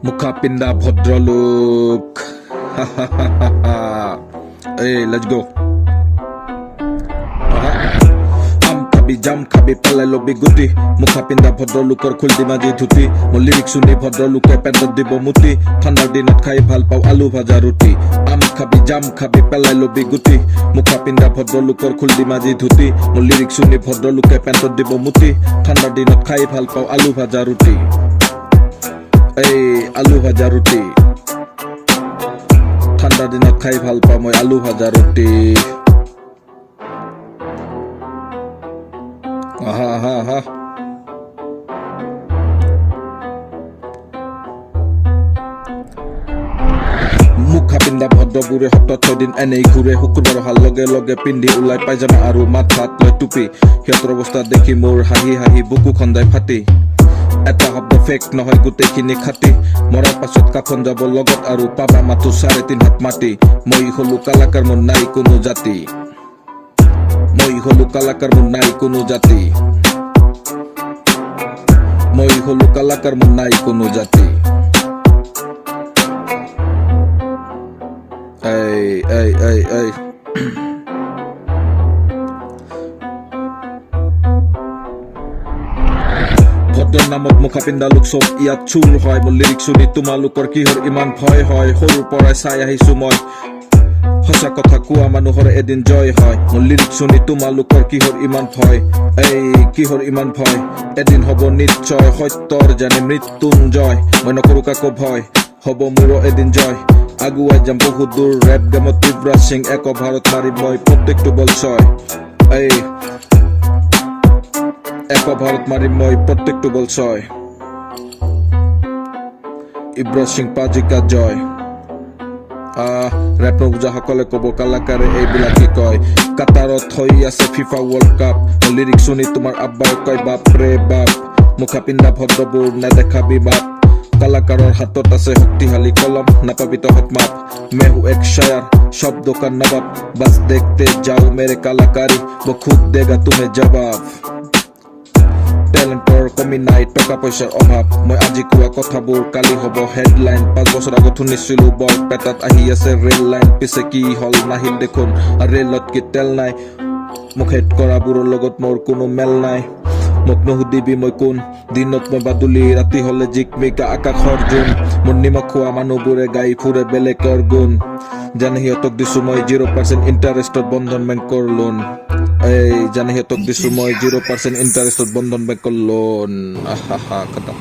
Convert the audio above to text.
মুখা পিন্ধা ভদ্ৰলোক এই লেটস গো আম খাবি জাম খাবি পেলাই লবি গুটি মুখা পিন্ধা ভদ্ৰলোকৰ খুলদি মাজি ধুতি মোৰ লিৰিক শুনি ভদ্ৰলোকে পেটত দিব মুতি ঠাণ্ডাৰ দিনত খাই ভাল পাওঁ আলু ভাজা ৰুটি আম খাবি জাম খাবি পেলাই লবি গুটি মুখা পিন্ধা ভদ্ৰলোকৰ খুলদি মাজি ধুতি মোৰ লিৰিক শুনি ভদ্ৰলোকে পেটত দিব মুতি ঠাণ্ডাৰ দিনত খাই ভাল পাওঁ আলু ভাজা ৰুটি এই আলু ভাজা ৰুটি ঠাণ্ডা দিনত খাই ভাল পাওঁ মই আলু ভাজা ৰুটি মুখা পিন্ধা ভদ্ৰবোৰে সপ্তাহত 6 দিন এনেই ঘূৰে শুকুৰবাৰ অহাৰ লগে লগে পিন্ধি ওলাই পায়জামা আৰু মাথাত লৈ টুপি সিহঁতৰ অৱস্থা দেখি মোৰ হাঁহি হাঁহি বুকু খন্দাই ফাটি এটা শব্দ ফেক নহয় গোটেইখিনি খাটি মৰাৰ পাছত কাফন যাব লগত আৰু পাবা মাথো 3.5 হাত মাটি মই হলো কালাকাৰ মোৰ নাই কোনো জাতি মই হলো কালাকাৰ মোৰ নাই কোনো জাতি মই হলো কালাকাৰ মোৰ নাই কোনো জাতি এই ভদ্ৰৰ নামত মুখা পিন্ধা লোক চব ইয়াত চুৰ হয় মোৰ লিৰিক শুনি তোমালোকৰ কিহৰ ইমান ভয় হয় সৰুৰ পৰাই চাই আহিছো মই সঁচা কথা কোৱা মানুহৰ এদিন জয় হয় মোৰ লিৰিক শুনি তোমালোকৰ কিহৰ ইমান ভয় এই কিহৰ ইমান ভয় এদিন হ'ব নিশ্চয় সত্যৰ যেনে মৃত্যুঞ্জয় মই নকৰো কাকো ভয় হ'ব মোৰো এদিন জয় আগুৱাই যাম বহুত দূৰ ৰেপ গেমত তীব্ৰ সিং এক ভাৰত মাৰি মই প্ৰত্যেকটো বল ছয় এই এক ভাৰত মাৰি মই প্ৰত্যেকটো বল ছয় ইব্ৰ সিং পাজিকা জয় ৰেপ নবুজাসকলে ক'ব কালাকাৰে এইবিলাকে কয় কাটাৰত হৈ আছে ফিফা ৱৰ্ল্ড কাপ লিৰিক শুনি তোমাৰ আব্বাই কয় বাপ ৰে বাপ মুখা পিন্ধা ভদ্ৰবোৰ নেদেখাবি বাপ কালাকাৰৰ হাতত আছে শক্তিশালী কলম নাপাবি তহঁত মাপ मैं हूँ एक शायर शब्दों का नवाब बस देखते जाओ मेरे कलाकारी वो खुद देगा तुम्हें जवाब টেলেণ্টৰ কমি নাই টকা পইচাৰ অভাৱ মই আজি কোৱা কথাবোৰ কালি হ'ব হেডলাইন 5 বছৰ আগত শুনিছিলো বৰ পেটাত আহি আছে ৰেল লাইন পিছে কি হল নাহিল দেখোন ৰেলত কি তেল নাই মোক হেড কৰাবোৰৰ লগত মোৰ কোনো মেল নাই মোক নুসুধিবি মই কোন দিনত মই বাদুলি ৰাতি হলে জিকমিকা আকাশৰ জোন মোৰ নিমখ খোৱা মানুহবোৰে গাই ফুৰে বেলেগৰ গুণ জানে সিহঁতক দিছো মই 0% ইণ্টাৰেষ্টত বন্ধন বেংকৰ লোন এই জানে সিহঁতক দিছো মই 0% ইণ্টাৰেষ্টত বন্ধন বেংকৰ লোন খতম